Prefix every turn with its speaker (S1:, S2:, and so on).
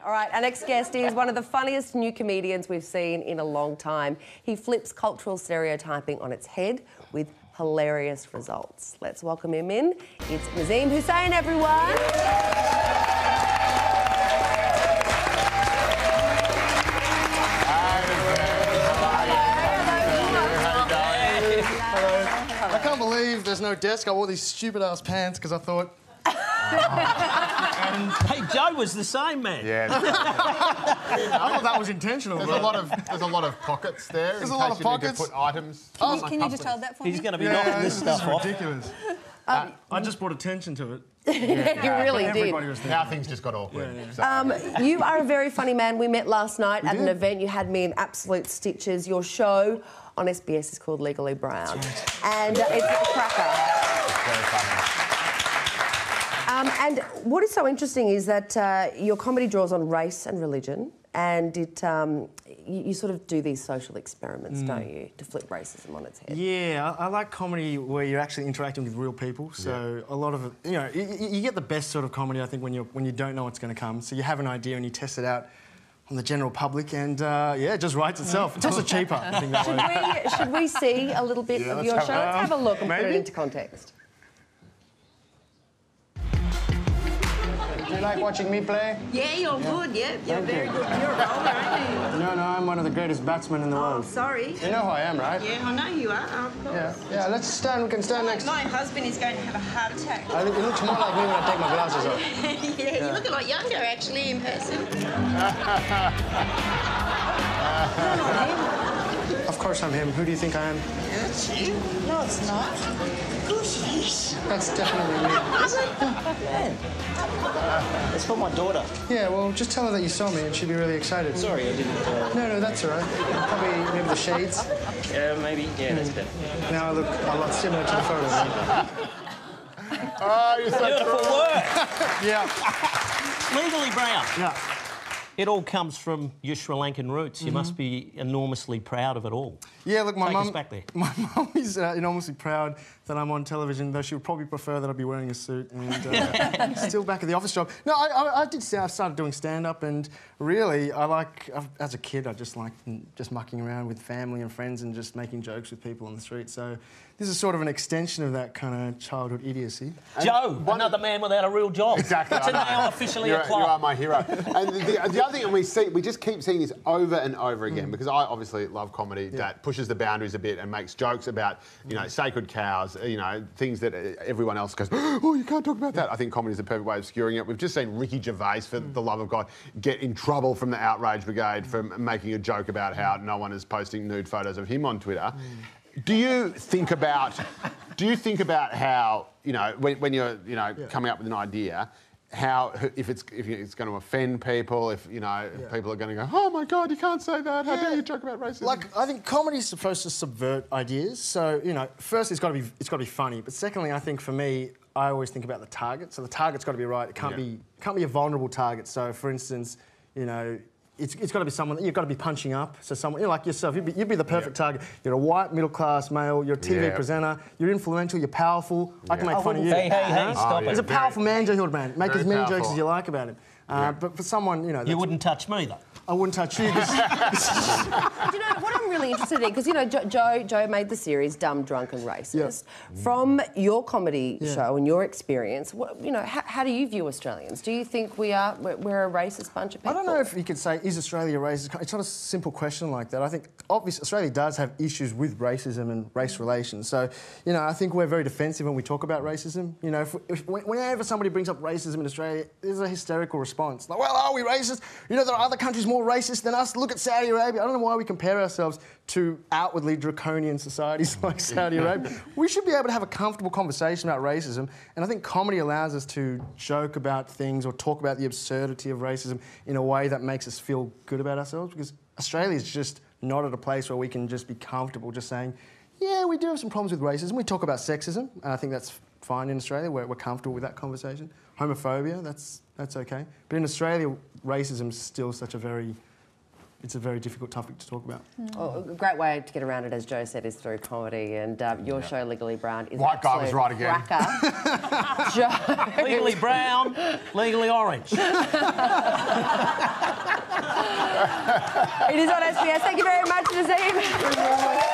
S1: All right, our next guest is one of the funniest new comedians we've seen in a long time. He flips cultural stereotyping on its head with hilarious results. Let's welcome him in. It's Nazeem Hussain, everyone.
S2: I can't believe there's no desk. I wore these stupid-ass pants because I thought...
S3: And hey, Joe was the same, man.
S4: Yeah.
S2: I thought that was intentional.
S4: There's a lot of pockets there.
S2: There's a lot of pockets.
S4: You could put items.
S5: Can you just hold that for me?
S3: He's going to be knocking this stuff off.
S2: Ridiculous. I just brought attention to it.
S1: You really did.
S2: Everybody was
S4: Now things just got awkward.
S1: You are a very funny man. We met last night at an event. You had me in absolute stitches. Your show on SBS is called Legally Brown. And it's a cracker.
S4: It's very funny.
S1: And what is so interesting is that your comedy draws on race and religion, and you sort of do these social experiments, don't you, to flip racism on its head?
S2: Yeah, I like comedy where you're actually interacting with real people. So a lot of it, you know, you get the best sort of comedy, I think, when you don't know what's going to come. So you have an idea and you test it out on the general public, and yeah, it just writes itself. It's also cheaper, I think, that way.
S1: Should we see a little bit of your show? Let's have a look and put it into context.
S6: Do you like watching me play?
S5: Yeah, you're good, yeah. You're very good. You're a bowler, aren't you?
S6: No, I'm one of the greatest batsmen in the
S5: Oh,
S6: world.
S5: sorry.
S6: You know who I am, right?
S5: Yeah, I know you are, of course.
S6: Yeah, let's stand, we can stand next.
S5: My husband is going to have a heart attack.
S6: It looks more like me when I take my glasses off.
S5: Yeah, you look a lot younger, actually, in person.
S6: Of course I'm him. Who do you think I am?
S5: That's you. No, it's not. Of course it is.
S6: That's definitely me.
S5: Is it?
S3: It's for my daughter.
S6: Yeah, well, just tell her that you saw me and she'll be really excited.
S3: Sorry, I didn't...
S6: No, that's all right. Probably maybe the shades.
S3: Yeah, maybe. Yeah, that's better.
S6: Now I look a lot similar to the photo.
S4: Oh, you're so
S3: Beautiful work.
S2: Yeah.
S3: Legally Brown.
S2: Yeah.
S3: It all comes from your Sri Lankan roots. You must be enormously proud of it all.
S2: Yeah, look, my
S3: Take
S2: mum...
S3: us back there.
S2: My mum is enormously proud that I'm on television, though she would probably prefer that I be wearing a suit and still back at the office job. No, I did say I started doing stand-up, and really, as a kid, I just liked just mucking around with family and friends and just making jokes with people on the street. So this is sort of an extension of that kind of childhood idiocy.
S3: Joe, another man without a real job.
S4: Exactly.
S3: Today I'm officially a club.
S4: You are my hero. And the other thing, and we just keep seeing this over and over again, because I obviously love comedy that pushes the boundaries a bit and makes jokes about, you know, sacred cows, you know, things that everyone else goes, oh, you can't talk about that. I think comedy is the perfect way of skewering it. We've just seen Ricky Gervais, for the love of God, get in trouble from the Outrage Brigade for making a joke about how no one is posting nude photos of him on Twitter. Do you think about how, you know, when you're, you know, coming up with an idea, how if it's going to offend people, if you know if people are going to go, oh my God, you can't say that. How dare you joke about racism?
S2: Like, I think comedy is supposed to subvert ideas. So, you know, first it's got to be funny. But secondly, I think for me, I always think about the target. So the target's got to be right. It can't be a vulnerable target. So, for instance, you know, it's got to be someone that you've got to be punching up. So someone, you know, like yourself, you'd be the perfect target. You're a white middle-class male. You're a TV presenter. You're influential. You're powerful. I can make fun of you.
S3: Hey, stop it.
S2: He's a powerful man, Joe Hildman. Make as many
S4: powerful
S2: jokes as you like about him. But for someone, you know,
S3: You wouldn't touch me, though.
S2: I wouldn't touch you.
S1: Do you know what I'm really interested in? Because, you know, Joe made the series Dumb, Drunk and Racist. From your comedy show and your experience, you know, how do you view Australians? Do you think we're a racist bunch of people?
S2: I don't know if you could say, is Australia racist? It's not a simple question like that. I think, obviously, Australia does have issues with racism and race relations. So, you know, I think we're very defensive when we talk about racism. You know, whenever somebody brings up racism in Australia, there's a hysterical response. Like, well, are we racist? You know, there are other countries more racist than us. Look at Saudi Arabia. I don't know why we compare ourselves to outwardly draconian societies like Saudi Arabia. We should be able to have a comfortable conversation about racism, and I think comedy allows us to joke about things or talk about the absurdity of racism in a way that makes us feel good about ourselves, because Australia is just not at a place where we can just be comfortable just saying, yeah, we do have some problems with racism. We talk about sexism, and I think that's fine in Australia. We're comfortable with that conversation. Homophobia, that's okay. But in Australia, racism is still it's a very difficult topic to talk about.
S1: Well, a great way to get around it, as Joe said, is through comedy, and your show, Legally Brown, is
S4: White guy was right again.
S1: Joe.
S3: Legally brown, legally orange.
S1: It is on SBS. Thank you very much, Nazeem.